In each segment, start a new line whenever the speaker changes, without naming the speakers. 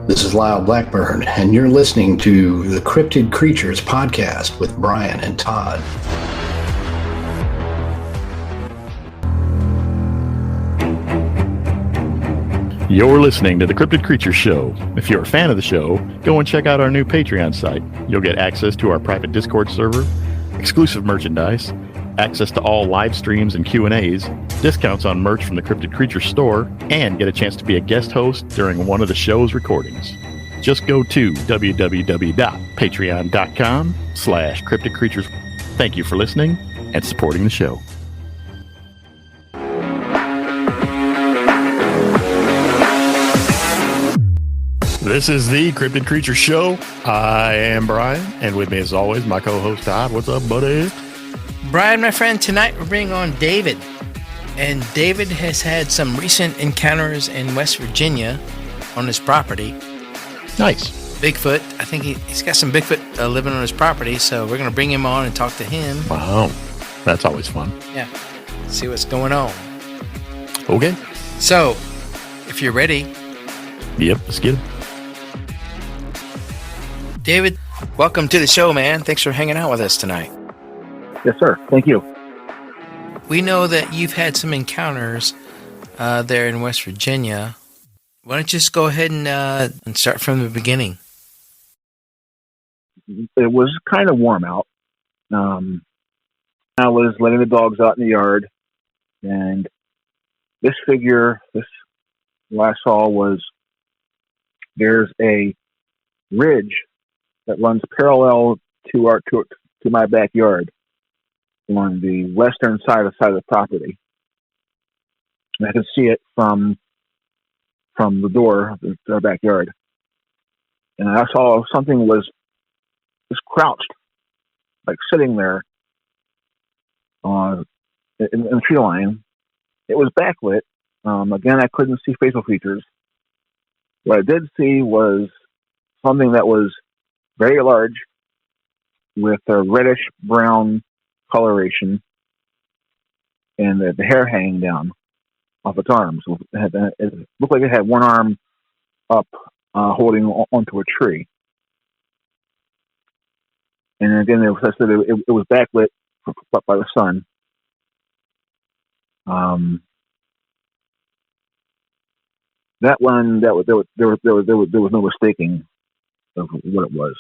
This is Lyle Blackburn, and you're listening to the Cryptid Creatures Podcast with Brian and Todd.
You're listening to the Cryptid Creatures Show. If you're a fan of the show, go and check out our new Patreon site. You'll get access to our private Discord server, exclusive merchandise, access to all live streams and Q&As, discounts on merch from the Cryptid Creatures store, and get a chance to be a guest host during one of the show's recordings. Just go to www.patreon.com/Cryptid Creatures. Thank you for listening and supporting the show. This is the Cryptid Creatures Show. I am Brian, and with me as always, my co-host Todd. What's up, buddy?
Brian, my friend, tonight we're bringing on David. And David has had some recent encounters in West Virginia on his property.
Nice.
Bigfoot. I think he's got some Bigfoot living on his property, so we're going to bring him on and talk to him.
Wow. That's always fun.
Yeah. See what's going on.
Okay.
So, if you're ready.
Yep, let's get it.
David, welcome to the show, man. Thanks for hanging out with us tonight.
Yes, sir. Thank you.
We know that you've had some encounters there in West Virginia. Why don't you just go ahead and start from the beginning?
It was kind of warm out. I was letting the dogs out in the yard, and this what I saw was there's a ridge that runs parallel to my backyard on the western side of the property. And I could see it from the door of our backyard. And I saw something was just crouched, like sitting there in the tree line. It was backlit. Again, I couldn't see facial features. What I did see was something that was very large with a reddish-brown coloration and the hair hanging down off its arms. It looked like it had one arm up holding onto a tree. And again, it was backlit by the sun. That one, there was no mistaking of what it was.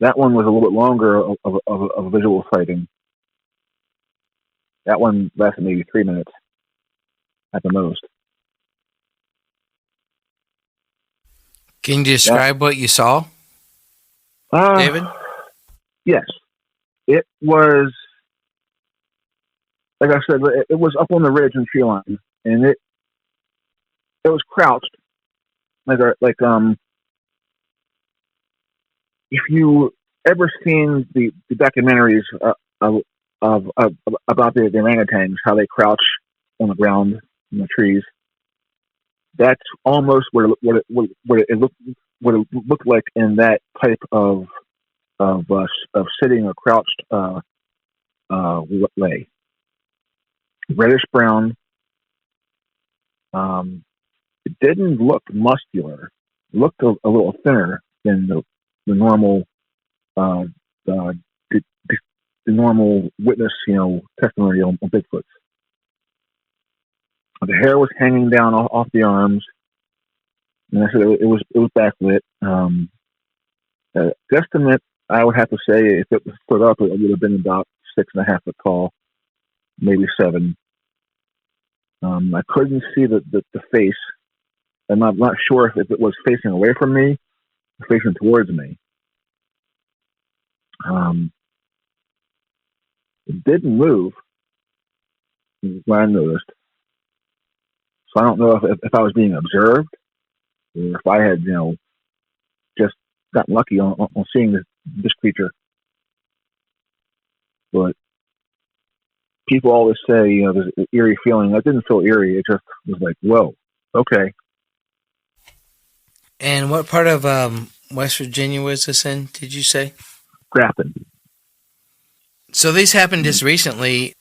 That one was a little bit longer of a visual sighting. That one lasted maybe 3 minutes at the most.
Can you describe what you saw, David?
Yes. It was, like I said, it was up on the ridge and tree line, and it was crouched, like if you ever seen the documentaries about the orangutans, how they crouch on the ground in the trees, that's almost what it looked like in that type of sitting or crouched lay. Reddish brown. It didn't look muscular. It looked a little thinner than the normal the normal witness, testimony on Bigfoot. The hair was hanging down off the arms, and I said it was backlit. Guesstimate, I would have to say, if it was stood up, it would have been about 6.5 feet tall, maybe 7. I couldn't see the face. I'm not sure if it was facing away from me or facing towards me. It didn't move, is what I noticed. So I don't know if I was being observed or if I had, just gotten lucky on seeing this creature. But people always say, there's an eerie feeling. I didn't feel eerie. It just was like, whoa, okay.
And what part of West Virginia was this in, did you say?
Grafton.
So these happened just recently.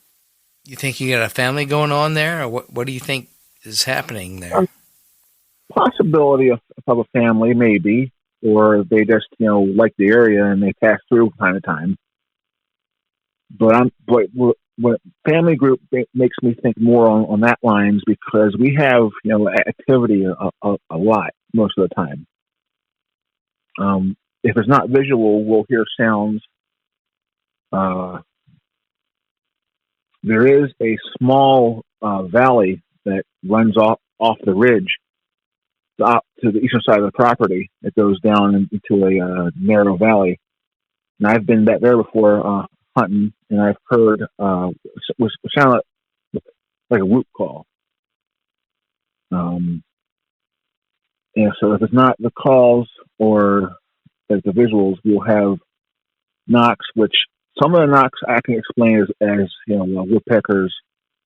You think you got a family going on there, or what do you think is happening there?
possibility of a family, maybe, or they just like the area and they pass through from time to time. But what family group makes me think more on that lines, because we have activity a lot most of the time. If it's not visual, we'll hear sounds. There is a small valley that runs off the ridge up to the eastern side of the property. It goes down into a narrow valley, and I've been back there before hunting, and I've heard was sounded like a whoop call. And so if it's not the calls or like the visuals, we'll have knocks, which some of the knocks I can explain as woodpeckers,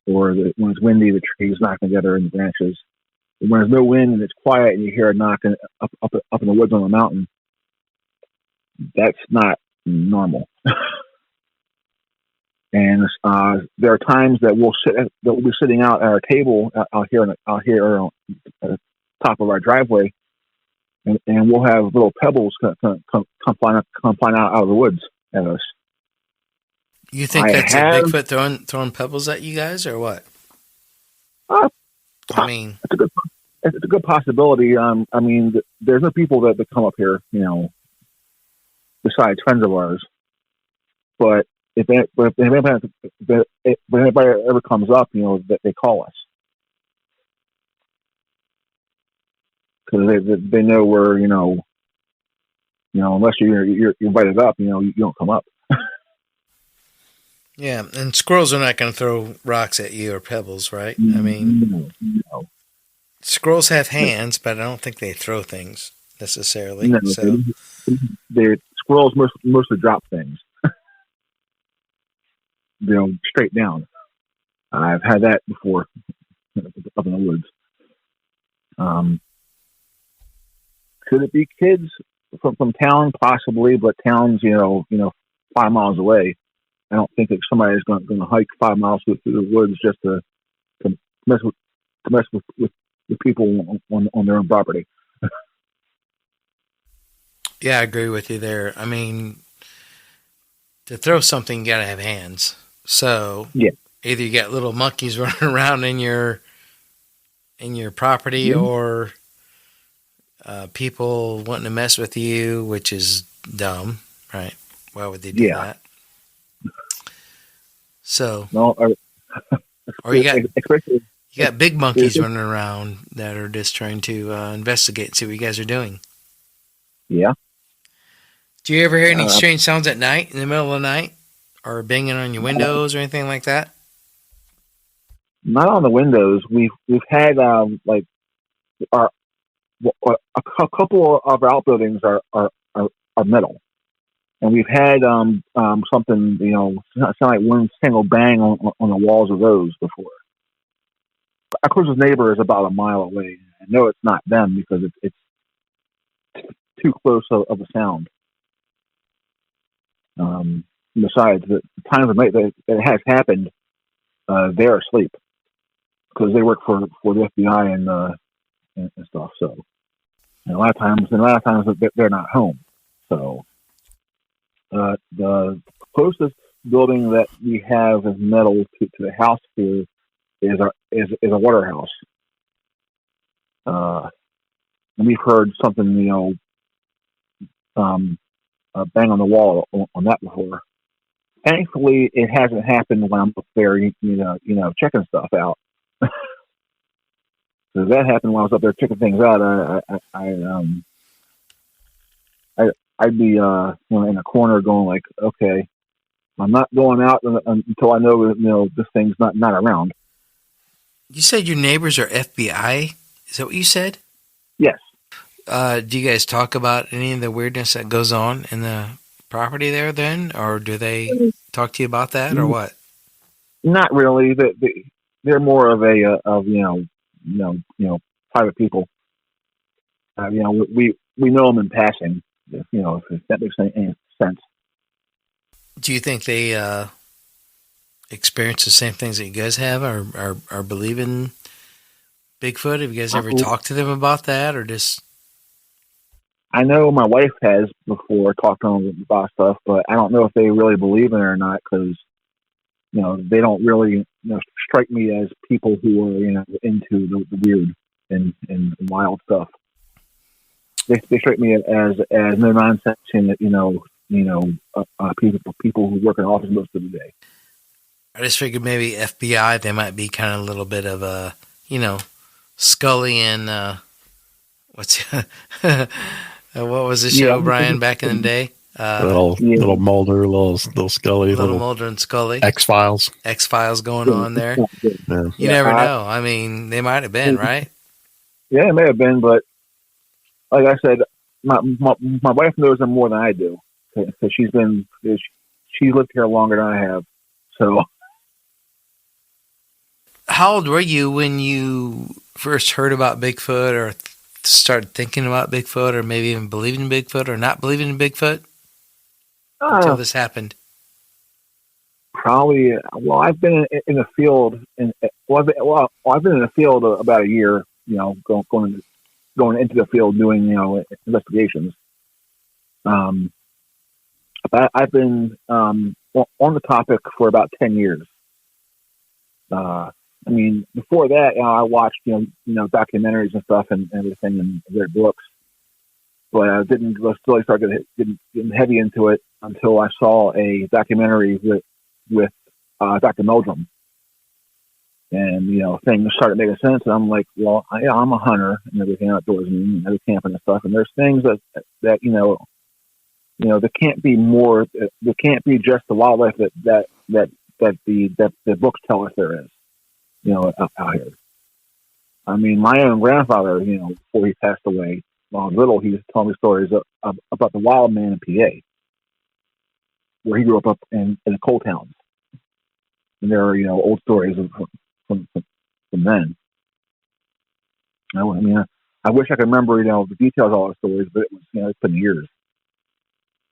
or when it's windy, the trees knock together in the branches. And when there's no wind and it's quiet and you hear a knock up in the woods on the mountain, that's not normal. And there are times that we'll be sitting out at our table out here at the top of our driveway, and we'll have little pebbles come flying out of the woods at us.
You think that's a Bigfoot throwing pebbles at you guys, or what? I mean,
it's a good possibility. I mean, there's no people that come up here, besides friends of ours. But if anybody ever comes up, that they call us, because they know we're, unless you're invited up, you don't come up.
Yeah, and squirrels are not going to throw rocks at you or pebbles, right? I mean,
no.
Squirrels have hands, but I don't think they throw things necessarily.
No,
so
squirrels mostly drop things, straight down. I've had that before up in the woods. Could it be kids from town? Possibly, but town's 5 miles away. I don't think that somebody's going to hike 5 miles through the woods just to mess with people on their own property.
Yeah, I agree with you there. I mean, to throw something, you got to have hands. So
yeah,
either you got little monkeys running around in your property, or people wanting to mess with you, which is dumb, right? Why would they do that? So, or you got big monkeys running around that are just trying to investigate and see what you guys are doing.
Yeah.
Do you ever hear any strange sounds at night, in the middle of the night, or banging on your windows or anything like that?
Not on the windows. We've had a couple of our outbuildings are metal. And we've had something, sound like one single bang on the walls of those before. Our closest neighbor is about a mile away. I know it's not them because it's too close of a sound. Besides, the times of night that it has happened, they're asleep because they work for the FBI and stuff. So, and a lot of times they're not home. So. The closest building that we have is metal to the house here is a water house. And we've heard something, bang on the wall on that before. Thankfully, it hasn't happened when I'm up there, checking stuff out. So that happened when I was up there checking things out. I'd be in a corner going like, okay, I'm not going out until I know this thing's not around.
You said your neighbors are FBI? Is that what you said?
Yes.
Do you guys talk about any of the weirdness that goes on in the property there then, or do they talk to you about that, or what?
Not really. They're more of private people. We know them in passing. If that makes any sense.
Do you think they experience the same things that you guys have, or believe in Bigfoot? Have you guys ever talked to them about that, or just?
I know my wife has before talked to them about stuff, but I don't know if they really believe in it or not because, they don't really, strike me as people who are, into the weird and wild stuff. They strike me as no nonsense and, people who work in office most of the day.
I just figured maybe FBI, they might be kind of a little bit of a, Scully and, what was the show, Brian, back in the day?
Little Mulder, little Scully,
little Mulder and Scully.
X-Files
going on there.
Yeah.
You never know. I mean, they might have been, right?
Yeah, it may have been, but like I said, my wife knows them more than I do because she's lived here longer than I have. So,
how old were you when you first heard about Bigfoot, or started thinking about Bigfoot, or maybe even believing in Bigfoot, or not believing in Bigfoot until this happened?
Probably. Well, I've been in the field, I've been in the field about a year. Going into the field doing investigations. I've been on the topic for about 10 years. I mean, before that, I watched documentaries and stuff and everything and read books, but I didn't really start getting heavy into it until I saw a documentary with Dr. Meldrum. And, things started making sense. And I'm like, well, I'm a hunter and everything outdoors and every camping and stuff. And there's things that there can't be more, there can't be just the wildlife that the books tell us there is, out here. I mean, my own grandfather, before he passed away, when I was little, he was telling me stories about the Wildmen in PA, where he grew up in the coal towns. And there are, old stories from then. I mean, I wish I could remember, the details of all the stories, but it was, it's been years.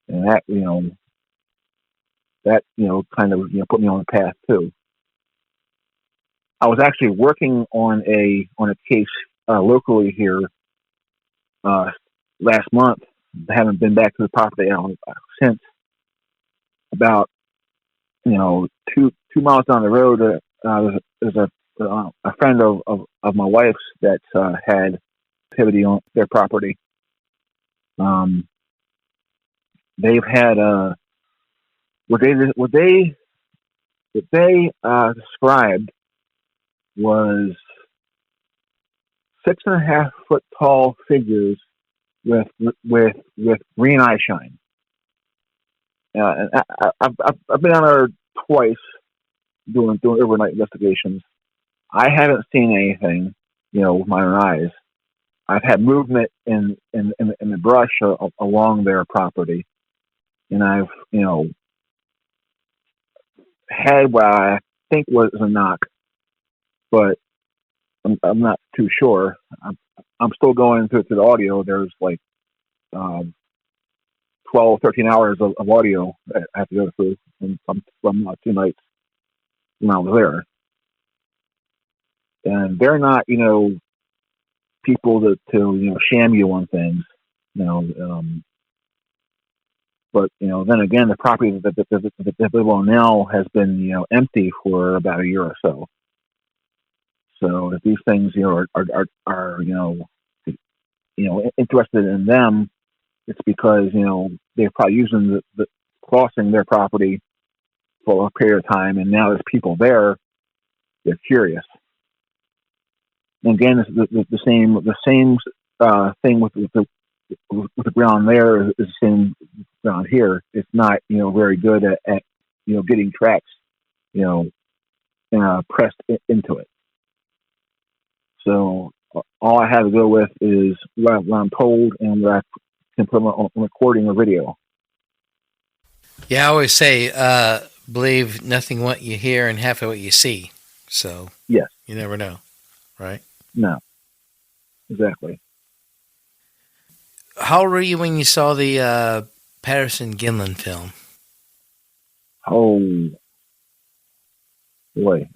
And that, kind of, put me on the path too. I was actually working on a case locally here last month. I haven't been back to the property since. About 2 miles down the road, there's a friend of my wife's that had activity on their property. They've had what they described was 6.5 foot tall figures with green eye shine. And I've been on there twice doing overnight investigations. I haven't seen anything, with my own eyes. I've had movement in the brush along their property, and I've had what I think was a knock, but I'm not too sure. I'm still going through the audio. There's like 12, 13 hours of audio I have to go through from 2 nights when I was there. And they're not, people to sham you on things, but, then again, the property that they live on now has been, empty for about a year or so. So if these things, are interested in them, it's because, they're probably using the crossing their property for a period of time, and now there's people there. They're curious. And again, it's the same thing with the ground there is the same ground here. It's not very good at getting tracks pressed into it. So all I have to go with is what I'm told and what I can put on recording or video.
Yeah, I always say, believe nothing what you hear and half of what you see. So
yes,
you never know, right?
No, exactly.
How old were you when you saw the Patterson-Gimlin film?
Oh, boy.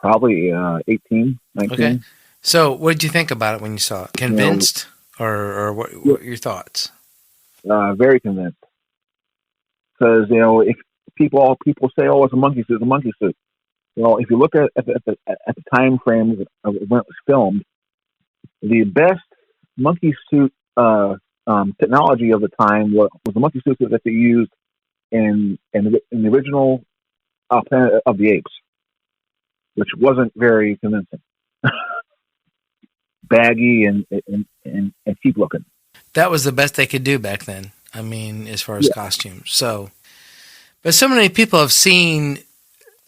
probably 18, 19.
Okay. So what did you think about it when you saw it? Convinced, or what were your thoughts?
Very convinced. Because if people say, "Oh, it's a monkey suit," it's a monkey suit. Well, if you look at the time frame of when it was filmed, the best monkey suit technology of the time was the monkey suit that they used in the original Planet of the Apes, which wasn't very convincing. Baggy and cheap looking.
That was the best they could do back then. I mean, as far as costumes. So, but so many people have seen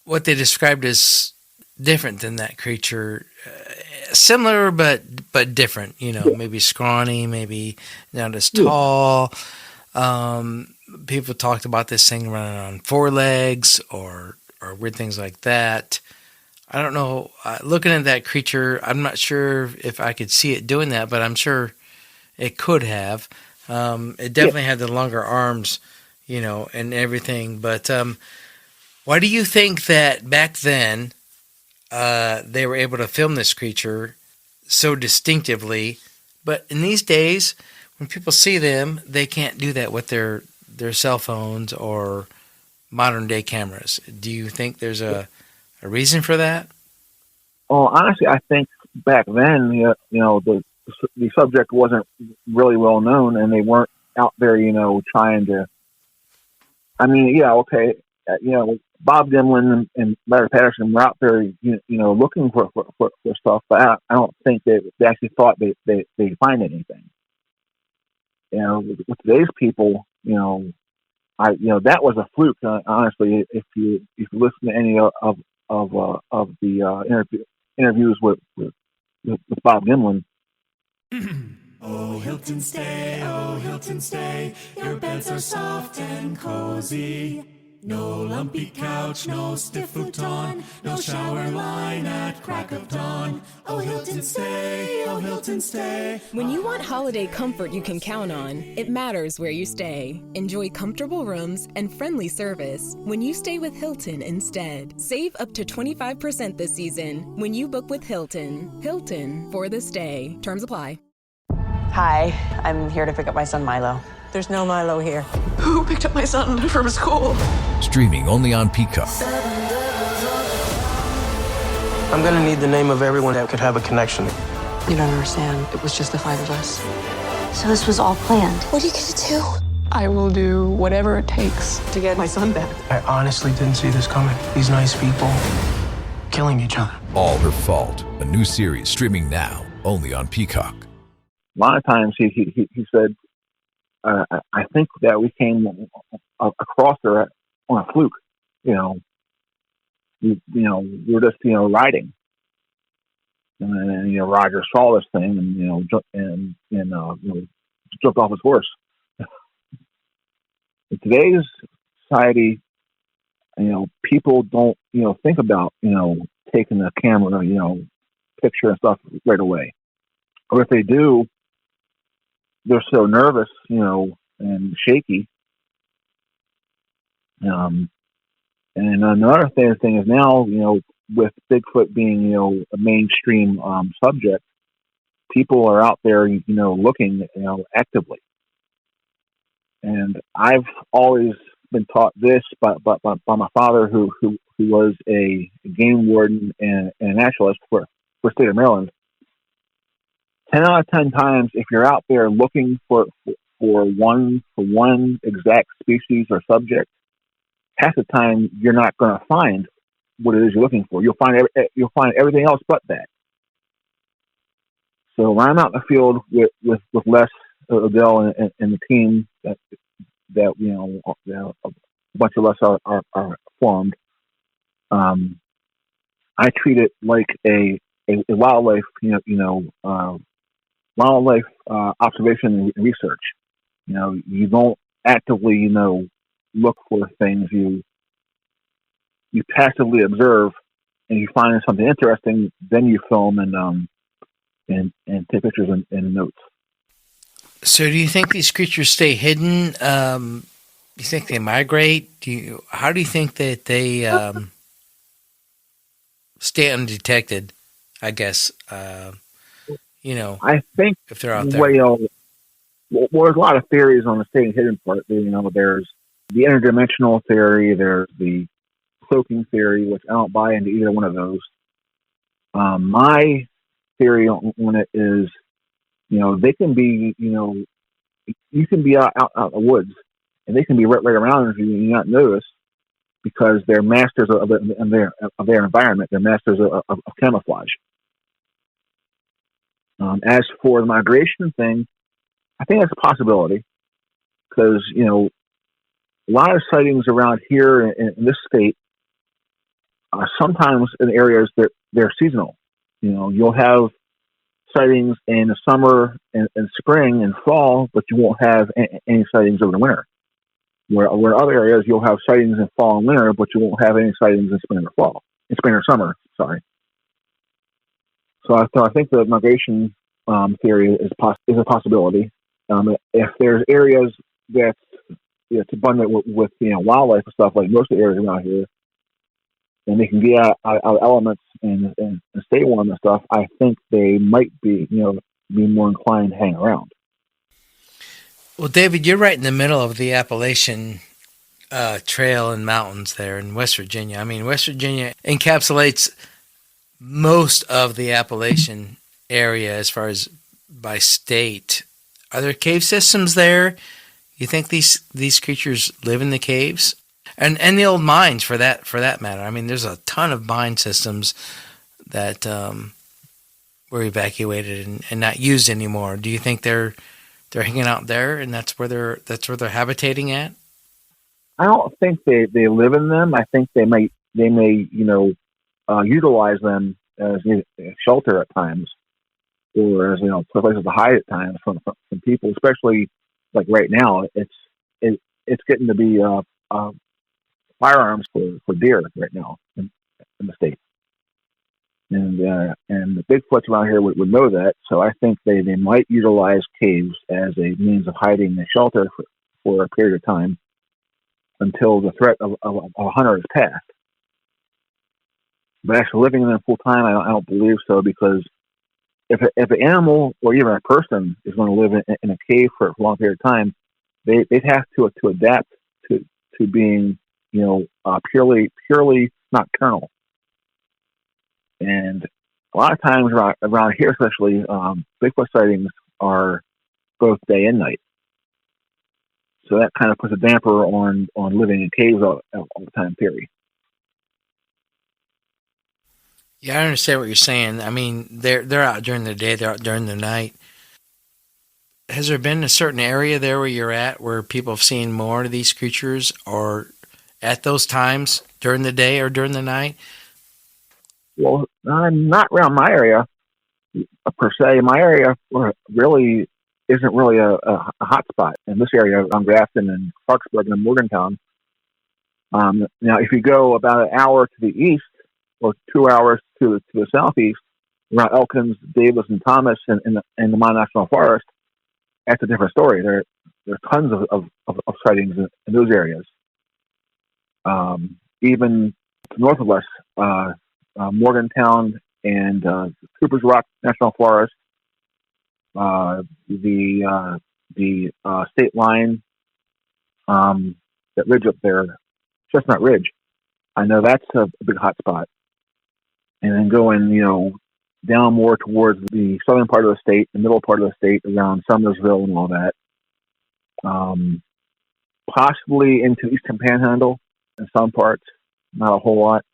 what they described as different than that creature. Similar, but different. Maybe scrawny, maybe not as tall. People talked about this thing running on 4 legs or weird things like that. I don't know. Looking at that creature, I'm not sure if I could see it doing that, but I'm sure it could have. It definitely had the longer arms, and everything. But why do you think that back then they were able to film this creature so distinctively, but in these days, when people see them, they can't do that with their cell phones or modern day cameras? Do you think there's a reason for that?
Well, honestly, I think back then, the subject wasn't really well known, and they weren't out there, trying to. I mean, okay, Bob Dimlin and Larry Patterson were out there, looking for stuff, but I don't think they actually thought they'd find anything. With today's people, that was a fluke. Honestly, if you listen to any of the interviews with Bob Dimlin.
Oh, Hilton stay, your beds are soft and cozy. No lumpy couch, no stiff futon, no shower line at crack of dawn. Oh, Hilton stay.
When you want holiday comfort you can count on, it matters where you stay. Enjoy comfortable rooms and friendly service when you stay with Hilton instead. Save up to 25% this season when you book with Hilton. Hilton for the stay. Terms apply.
Hi, I'm here to pick up my son Milo.
There's no Milo here.
Who picked up my son from school?
Streaming only on Peacock.
I'm gonna need the name of everyone that could have a connection.
You don't understand. It was just the 5 of us.
So this was all planned.
What are you gonna do? I will do whatever it takes to get my son back.
I honestly didn't see this coming. These nice people killing each other.
All Her Fault. A new series streaming now only on Peacock.
A lot of times he said, I think that we came across her on a fluke. We were just riding, and then Roger saw this thing and jumped off his horse. In today's society, people don't think about taking the camera picture and stuff right away, or if they do, they're so nervous, and shaky. And another thing is now, with Bigfoot being, a mainstream subject, people are out there, looking, actively. And I've always been taught this by my father, who was a game warden and a naturalist for the state of Maryland. 10 out of 10 times, if you're out there looking for one exact species or subject, half the time you're not going to find what it is you're looking for. You'll find everything else but that. So when I'm out in the field with Les, Odell, and the team that a bunch of us are formed, I treat it like a wildlife, wildlife observation and research. You don't actively, look for things. You passively observe, and you find something interesting. Then you film and take pictures and notes.
So, do you think these creatures stay hidden? Do you think they migrate? How do you think that they stay undetected, I guess.
I think
if they're out there.
Well, there's a lot of theories on the staying hidden part. There's the interdimensional theory. There's the cloaking theory, which I don't buy into either one of those. My theory on it is, they can be, you can be out in the woods, and they can be right around you and you not notice, because they're masters of their environment. They're masters of camouflage. As for the migration thing, I think that's a possibility, because a lot of sightings around here in this state, sometimes in areas that they're seasonal. You'll have sightings in the summer and spring and fall, but you won't have any sightings over the winter. Where other areas you'll have sightings in fall and winter, but you won't have any sightings in spring or summer. Sorry. So I think the migration theory is a possibility. If there's areas that's it's abundant with wildlife and stuff, like most of the areas around here, and they can get out of elements and stay warm and stuff, I think they might be more inclined to hang around.
Well, David, you're right in the middle of the Appalachian Trail and mountains there in West Virginia. I mean, West Virginia encapsulates most of the Appalachian area as far as by state. Are there cave systems there? You think these creatures live in the caves? And the old mines, for that matter. I mean, there's a ton of mine systems that were evacuated and not used anymore. Do you think they're hanging out there, and that's where they're habitating at?
I don't think they live in them. I think they may utilize them as shelter at times, or as places to hide at times from people, especially like right now. It's getting to be firearms for deer right now in the state, and the Bigfoots around here would know that. So I think they might utilize caves as a means of hiding and shelter for a period of time until the threat of a hunter is past. But actually living in them full time, I don't believe so, because if an animal or even a person is going to live in a cave for a long period of time, they'd have to adapt to being purely nocturnal. And a lot of times around here, especially, Bigfoot sightings are both day and night. So that kind of puts a damper on living in caves all the time, period.
Yeah, I understand what you're saying. I mean, they're out during the day, they're out during the night. Has there been a certain area there where you're at where people have seen more of these creatures, or at those times during the day or during the night?
Well, not around my area per se. My area really isn't really a hot spot in this area on Grafton and Clarksburg and Morgantown. Now, if you go about an hour to the east or 2 hours to the southeast, around Elkins, Davis, and Thomas in the Mine National Forest, that's a different story. There are tons of sightings in those areas. Even north of us, Morgantown and Cooper's Rock National Forest, the state line, that ridge up there, Chestnut Ridge. I know that's a big hot spot. And then going, down more towards the southern part of the state, the middle part of the state, around Summersville and all that. Possibly into Eastern Panhandle in some parts, not a whole lot.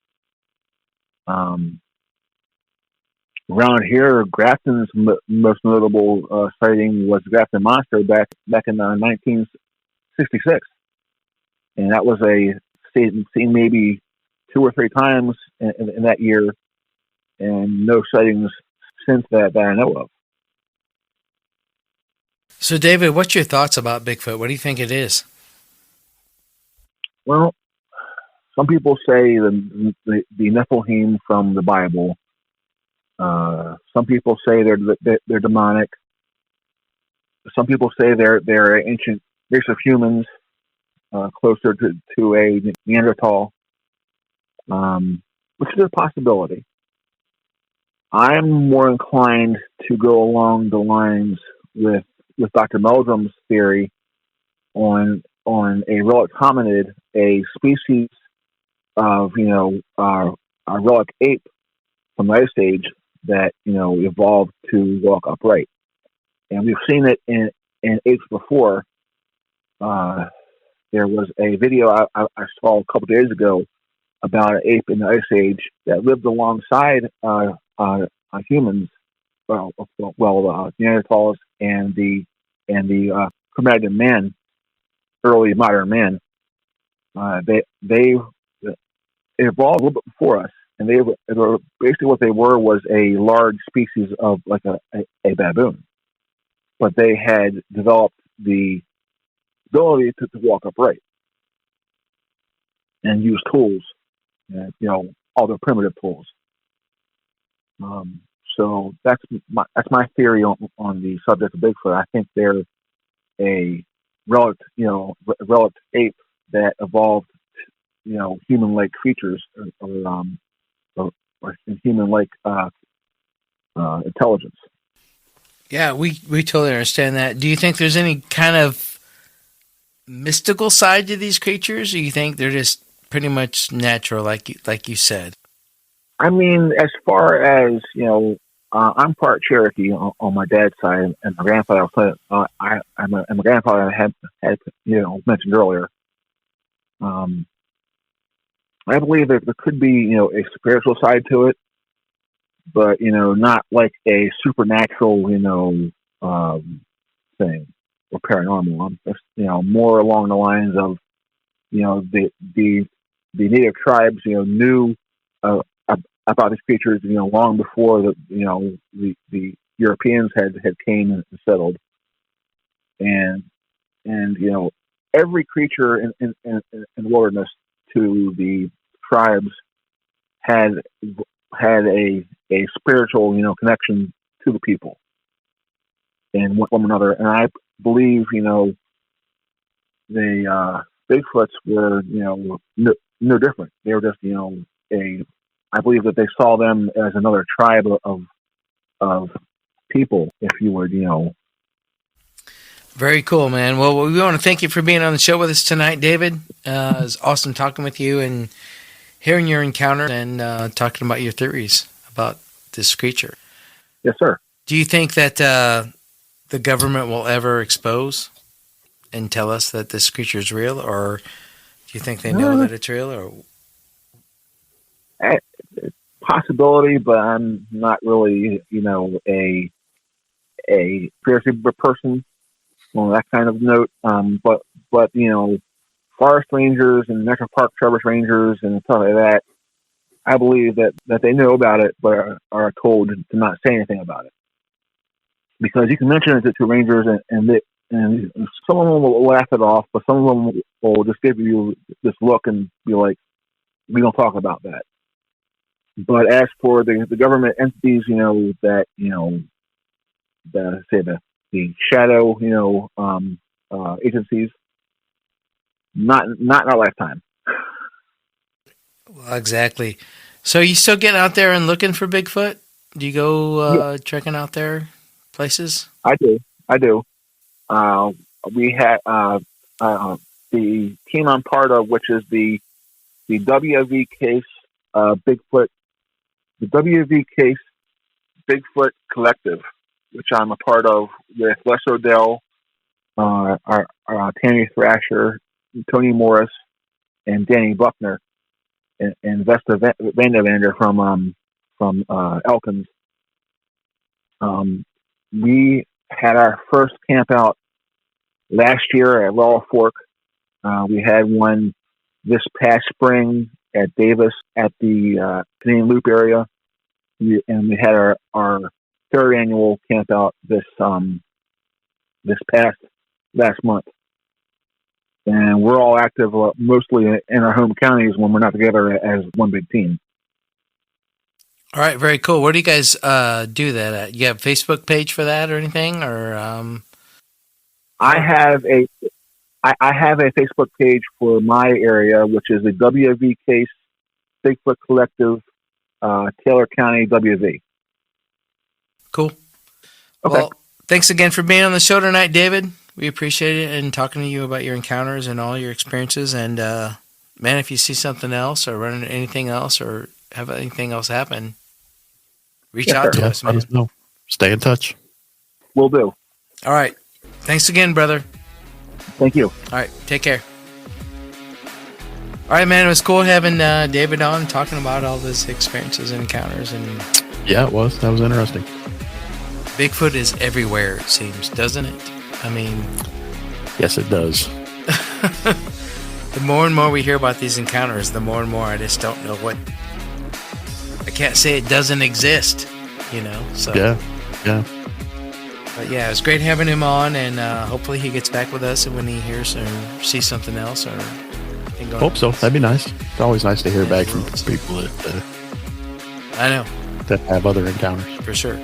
Around here, Grafton's most notable sighting was the Grafton Monster back in 1966, and that was seen maybe 2 or 3 times in that year, and no sightings since that I know of.
So, David, what's your thoughts about Bigfoot? What do you think it is?
Well, some people say the Nephilim from the Bible. Some people say they're demonic. Some people say they're an ancient race of humans, closer to a Neanderthal, which is a possibility. I'm more inclined to go along the lines with Dr. Meldrum's theory on a relic hominid, a species of a relic ape from the Ice Age that evolved to walk upright, and we've seen it in apes before. There was a video I saw a couple days ago about an ape in the Ice Age that lived alongside humans, Neanderthals and the Cro-Magnon man, early modern man. They evolved a little bit before us, and they were basically what they were was a large species of like a baboon, but they had developed the ability to walk upright and use tools, all the primitive tools. So that's my theory on the subject of Bigfoot. I think they're a relic ape that evolved, human-like creatures or human-like intelligence.
Yeah, we totally understand that. Do you think there's any kind of mystical side to these creatures, or you think they're just pretty much natural, like you said?
I mean, as far as I'm part Cherokee on my dad's side, and my grandfather. And my grandfather had mentioned earlier. I believe that there could be a spiritual side to it, but not like a supernatural thing or paranormal. Just more along the lines of the native tribes knew about these creatures long before the Europeans had came and settled, and every creature in the wilderness to the tribes had a spiritual connection to the people and one another. And I believe the Bigfoots were no different. They were just I believe that they saw them as another tribe of people, if you would,
Very cool, man. Well, we want to thank you for being on the show with us tonight, David. It was awesome talking with you and hearing your encounter and talking about your theories about this creature.
Yes, sir.
Do you think that the government will ever expose and tell us that this creature is real, or do you think they know that it's real? Or
possibility, but I'm not really, a conspiracy person on that kind of note. But forest rangers and national park service rangers and stuff like that, I believe that they know about it, but are told to not say anything about it. Because you can mention it to rangers and some of them will laugh it off, but some of them will just give you this look and be like, we don't talk about that. But as for the government entities, that the shadow, agencies, not in our lifetime.
Well, exactly. So you still getting out there and looking for Bigfoot? Do you go checking out their places?
I do. We had the team I'm part of, which is the WV case Bigfoot. The WV Case Bigfoot Collective, which I'm a part of with Les Odell, our Tammy Thrasher, Tony Morris, and Danny Buckner, and Vesta Vandervander from Elkins. We had our first camp out last year at Laurel Fork. We had one this past spring at Davis at the Canadian Loop area. And we had our third annual camp out this past last month. And we're all active mostly in our home counties when we're not together as one big team.
All right, very cool. Where do you guys do that at? You have a Facebook page for that or anything? Or
I have a Facebook page for my area, which is the WV Case Bigfoot Collective, Taylor County WV.
Cool.
Okay.
Well, thanks again for being on the show tonight, David. We appreciate it and talking to you about your encounters and all your experiences. And, man, if you see something else or run into anything else or have anything else happen, reach out to us, man.
Let us know. Stay in touch.
Will do.
All right. Thanks again, brother.
Thank you.
All right. Take care. All right, man. It was cool having David on talking about all his experiences and encounters. And
yeah, it was. That was interesting.
Bigfoot is everywhere, it seems, doesn't it? I mean,
yes, it does.
The more and more we hear about these encounters, the more and more I just don't know what. I can't say it doesn't exist, you know. So
yeah.
But yeah, it was great having him on, and hopefully he gets back with us, and when he hears or sees something else, or
hope so. That'd be nice. It's always nice to hear back from people that
I know
that have other encounters.
For sure.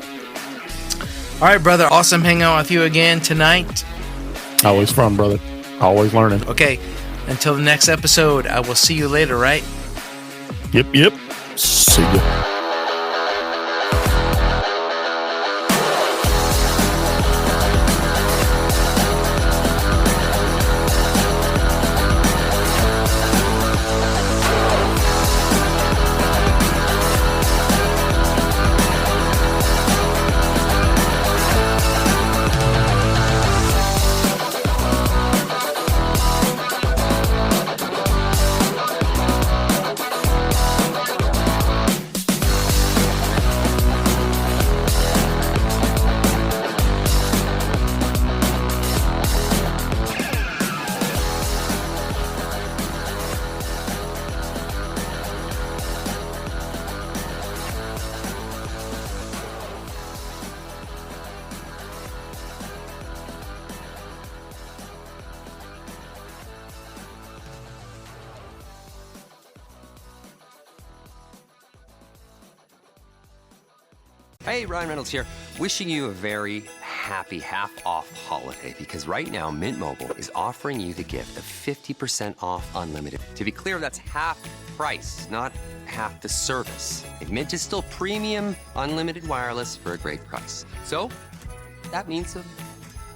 All right, brother. Awesome hanging out with you again tonight.
Always fun, brother. Always learning.
Okay. Until the next episode, I will see you later, right?
Yep. See ya.
Hey, Ryan Reynolds here. Wishing you a very happy half-off holiday because right now Mint Mobile is offering you the gift of 50% off unlimited. To be clear, that's half price, not half the service. And Mint is still premium unlimited wireless for a great price. So that means a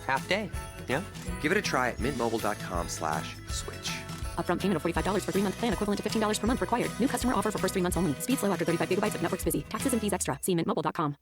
half day, yeah? Give it a try at mintmobile.com/switch.
Upfront payment of $45 for 3-month plan, equivalent to $15 per month required. New customer offer for first 3 months only. Speed slow after 35 gigabytes if network's busy. Taxes and fees extra. See mintmobile.com.